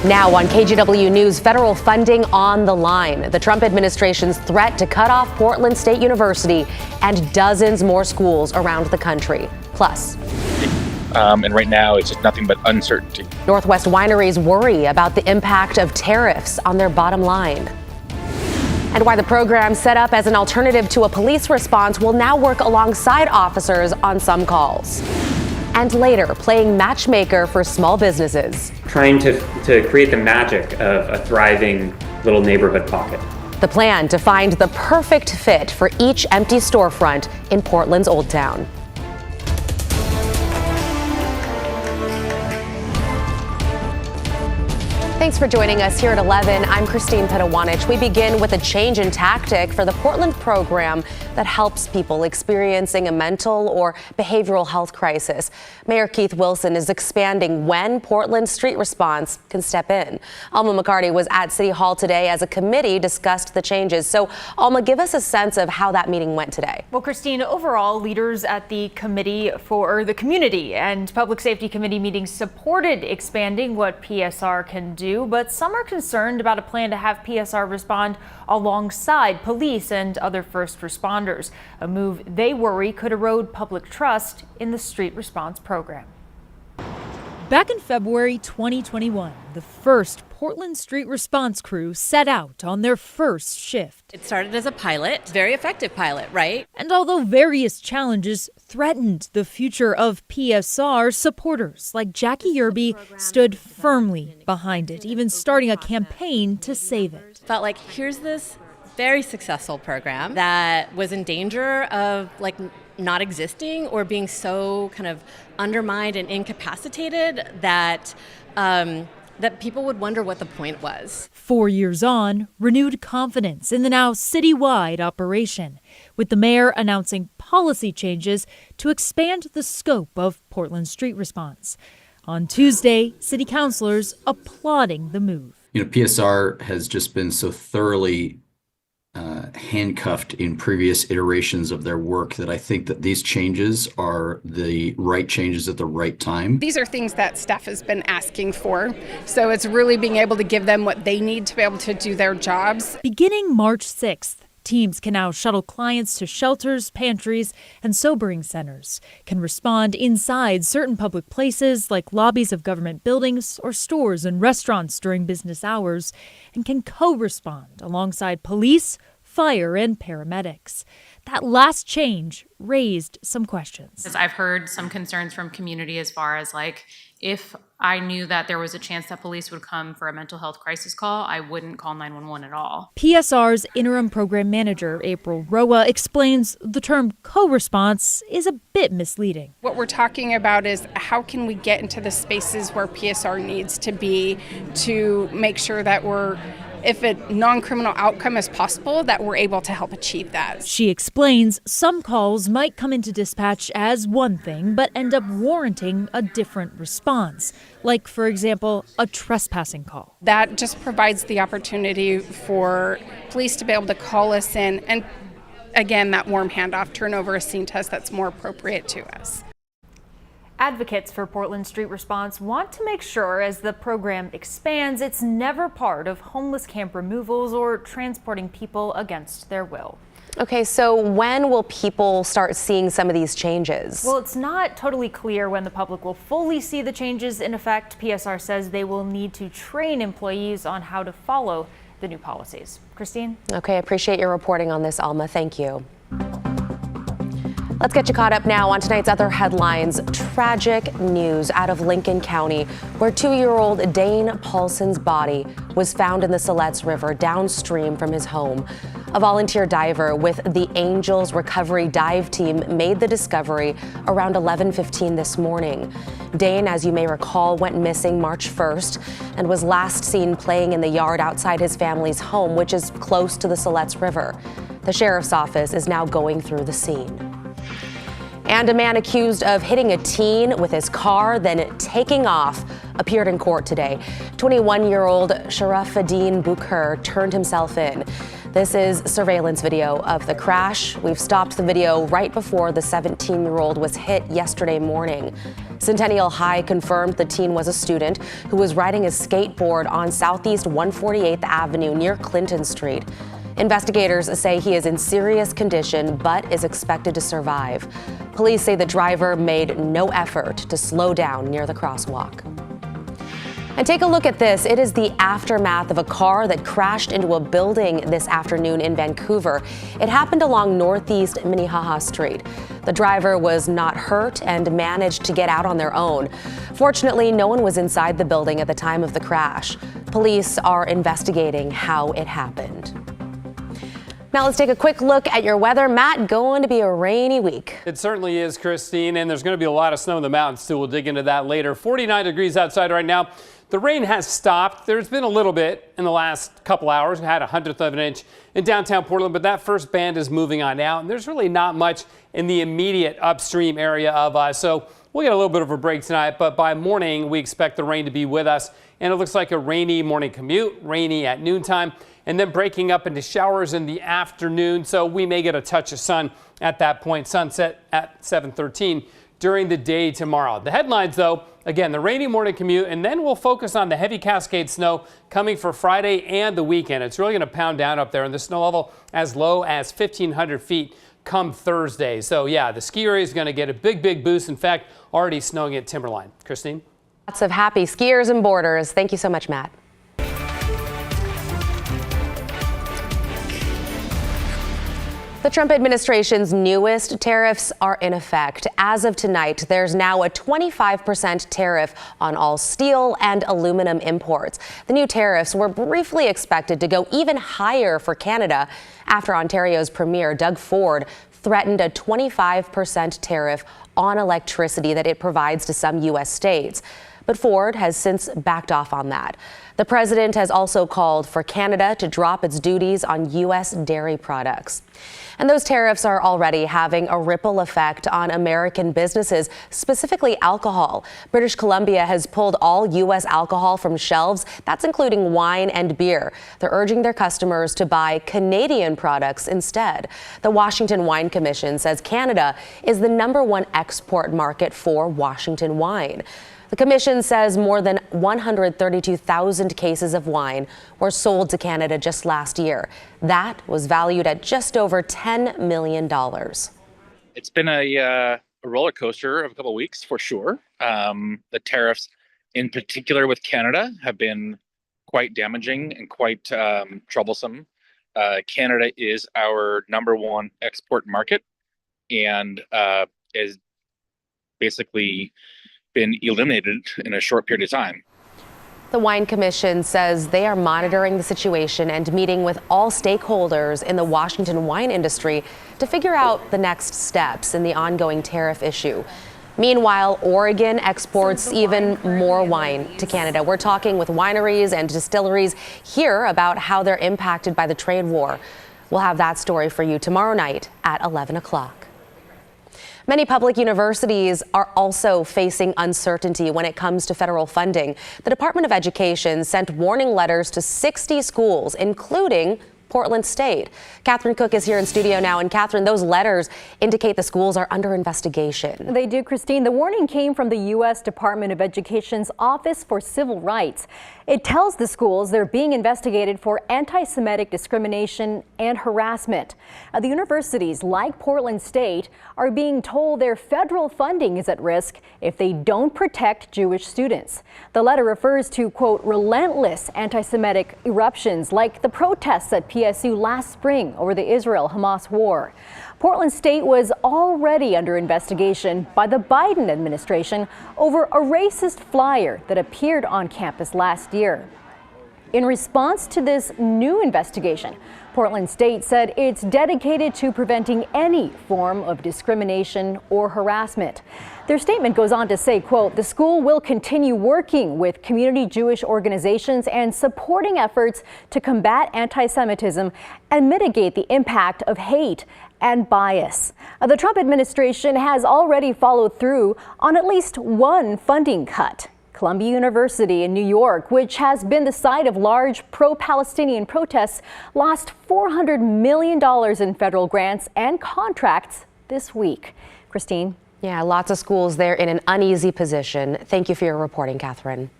Now on KGW News, federal funding on the line. The Trump administration's threat to cut off Portland State University and dozens more schools around the country. Plus, and right now it's just nothing but uncertainty. Northwest wineries worry about the impact of tariffs on their bottom line. And why the program set up as an alternative to a police response will now work alongside officers on some calls. And later, playing matchmaker for small businesses. Trying to create the magic of a thriving little neighborhood pocket. The plan to find the perfect fit for each empty storefront in Portland's Old Town. Thanks for joining us here at 11. I'm Christine Pedawanich. We begin with a change in tactic for the Portland program that helps people experiencing a mental or behavioral health crisis. Mayor Keith Wilson is expanding when Portland Street Response can step in. Alma McCarty was at City Hall today as a committee discussed the changes. So, Alma, give us a sense of how that meeting went today. Well, Christine, overall, leaders at the Committee for the Community and Public Safety Committee meetings supported expanding what PSR can do. But some are concerned about a plan to have PSR respond alongside police and other first responders, a move they worry could erode public trust in the street response program. Back in February 2021, the first Portland Street Response crew set out on their first shift. It started as a pilot, very effective pilot, right? And although various challenges threatened the future of PSR, supporters like Jackie Yerby stood firmly behind it, even starting a campaign to save it. Felt like here's this very successful program that was in danger of not existing or being so kind of undermined and incapacitated that that people would wonder what the point was. 4 years on, renewed confidence in the now citywide operation, with the mayor announcing policy changes to expand the scope of Portland Street Response. On Tuesday, city councilors applauding the move. PSR has just been so thoroughly handcuffed in previous iterations of their work that I think that these changes are the right changes at the right time. These are things that staff has been asking for, so it's really being able to give them what they need to be able to do their jobs. Beginning March 6th, teams can now shuttle clients to shelters, pantries, and sobering centers, can respond inside certain public places like lobbies of government buildings or stores and restaurants during business hours, and can co-respond alongside police, fire, and paramedics. That last change raised some questions. I've heard some concerns from community as far as if I knew that there was a chance that police would come for a mental health crisis call, I wouldn't call 911 at all. PSR's interim program manager, April Roa, explains the term co-response is a bit misleading. What we're talking about is how can we get into the spaces where PSR needs to be to make sure that if a non-criminal outcome is possible, that we're able to help achieve that. She explains some calls might come into dispatch as one thing, but end up warranting a different response. Like, for example, a trespassing call. That just provides the opportunity for police to be able to call us in. And again, that warm handoff, turn over a scene test that's more appropriate to us. Advocates for Portland Street Response want to make sure as the program expands, it's never part of homeless camp removals or transporting people against their will. Okay, so when will people start seeing some of these changes? Well, it's not totally clear when the public will fully see the changes in effect. PSR says they will need to train employees on how to follow the new policies. Christine? Okay, I appreciate your reporting on this, Alma. Thank you. Let's get you caught up now on tonight's other headlines. Tragic news out of Lincoln County, where 2-year-old Dane Paulson's body was found in the Siletz River downstream from his home. A volunteer diver with the Angels Recovery Dive Team made the discovery around 11:15 this morning. Dane, as you may recall, went missing March 1st and was last seen playing in the yard outside his family's home, which is close to the Siletz River. The sheriff's office is now going through the scene. And a man accused of hitting a teen with his car, then taking off, appeared in court today. 21-year-old Sharafuddin Bukur turned himself in. This is surveillance video of the crash. We've stopped the video right before the 17-year-old was hit yesterday morning. Centennial High confirmed the teen was a student who was riding his skateboard on Southeast 148th Avenue near Clinton Street. Investigators say he is in serious condition but is expected to survive. Police say the driver made no effort to slow down near the crosswalk. And take a look at this. It is the aftermath of a car that crashed into a building this afternoon in Vancouver. It happened along Northeast Minnehaha Street. The driver was not hurt and managed to get out on their own. Fortunately, no one was inside the building at the time of the crash. Police are investigating how it happened. Now let's take a quick look at your weather. Matt, going to be a rainy week. It certainly is, Christine, and there's going to be a lot of snow in the mountains too. We'll dig into that later. 49 degrees outside right now. The rain has stopped. There's been a little bit in the last couple hours. We had 1/100 of an inch in downtown Portland, but that first band is moving on out, and there's really not much in the immediate upstream area of us. So we'll get a little bit of a break tonight, but by morning we expect the rain to be with us, and it looks like a rainy morning commute, rainy at noontime, and then breaking up into showers in the afternoon. So we may get a touch of sun at that point. Sunset at 7:13 during the day tomorrow. The headlines, though, again, the rainy morning commute, and then we'll focus on the heavy Cascade snow coming for Friday and the weekend. It's really going to pound down up there, and the snow level as low as 1,500 feet come Thursday. So, yeah, the ski area is going to get a big boost. In fact, already snowing at Timberline. Christine? Lots of happy skiers and boarders. Thank you so much, Matt. The Trump administration's newest tariffs are in effect. As of tonight, there's now a 25% tariff on all steel and aluminum imports. The new tariffs were briefly expected to go even higher for Canada after Ontario's Premier Doug Ford threatened a 25% tariff on electricity that it provides to some U.S. states. But Ford has since backed off on that. The president has also called for Canada to drop its duties on U.S. dairy products. And those tariffs are already having a ripple effect on American businesses, specifically alcohol. British Columbia has pulled all U.S. alcohol from shelves. That's including wine and beer. They're urging their customers to buy Canadian products instead. The Washington Wine Commission says Canada is the #1 export market for Washington wine. The commission says more than 132,000 cases of wine were sold to Canada just last year. That was valued at just over $10 million. It's been a roller coaster of a couple of weeks for sure. The tariffs, in particular with Canada, have been quite damaging and quite troublesome. Canada is our #1 export market and is basically been eliminated in a short period of time. The Wine Commission says they are monitoring the situation and meeting with all stakeholders in the Washington wine industry to figure out the next steps in the ongoing tariff issue. Meanwhile, Oregon exports even more wine to Canada. We're talking with wineries and distilleries here about how they're impacted by the trade war. We'll have that story for you tomorrow night at 11 o'clock. Many public universities are also facing uncertainty when it comes to federal funding. The Department of Education sent warning letters to 60 schools, including Portland State. Catherine Cook is here in studio now. And Catherine, those letters indicate the schools are under investigation. They do, Christine. The warning came from the U.S. Department of Education's Office for Civil Rights. It tells the schools they're being investigated for anti-Semitic discrimination and harassment. The universities, like Portland State, are being told their federal funding is at risk if they don't protect Jewish students. The letter refers to, quote, relentless anti-Semitic eruptions like the protests at PSU last spring over the Israel-Hamas war. Portland State was already under investigation by the Biden administration over a racist flyer that appeared on campus last year. In response to this new investigation, Portland State said it's dedicated to preventing any form of discrimination or harassment. Their statement goes on to say, quote, the school will continue working with community Jewish organizations and supporting efforts to combat anti-Semitism and mitigate the impact of hate and bias. The Trump administration has already followed through on at least one funding cut. Columbia University in New York, which has been the site of large pro-Palestinian protests, lost $400 million in federal grants and contracts this week. Christine? Yeah, lots of schools there in an uneasy position. Thank you for your reporting, Catherine.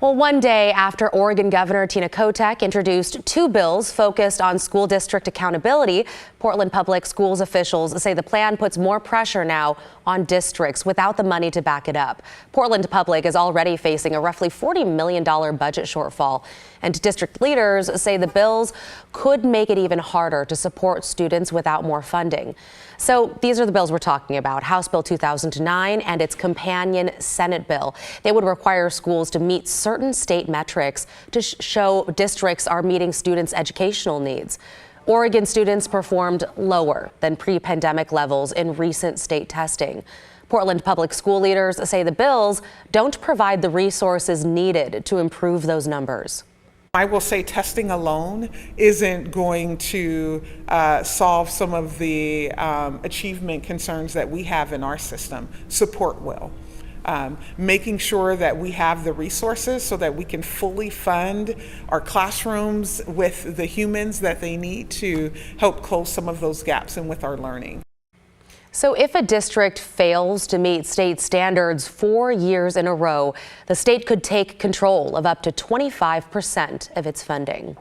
Well, one day after Oregon Governor Tina Kotek introduced 2 bills focused on school district accountability, Portland Public Schools officials say the plan puts more pressure now on districts without the money to back it up. Portland Public is already facing a roughly $40 million budget shortfall, and district leaders say the bills could make it even harder to support students without more funding. So these are the bills we're talking about: House Bill 2009 and its companion Senate bill. They would require schools to meet certain state metrics to show districts are meeting students' educational needs. Oregon students performed lower than pre-pandemic levels in recent state testing. Portland public school leaders say the bills don't provide the resources needed to improve those numbers. I will say testing alone isn't going to solve some of the achievement concerns that we have in our system. Support will. Making sure that we have the resources so that we can fully fund our classrooms with the humans that they need to help close some of those gaps in with our learning. So if a district fails to meet state standards 4 years in a row, the state could take control of up to 25% of its funding.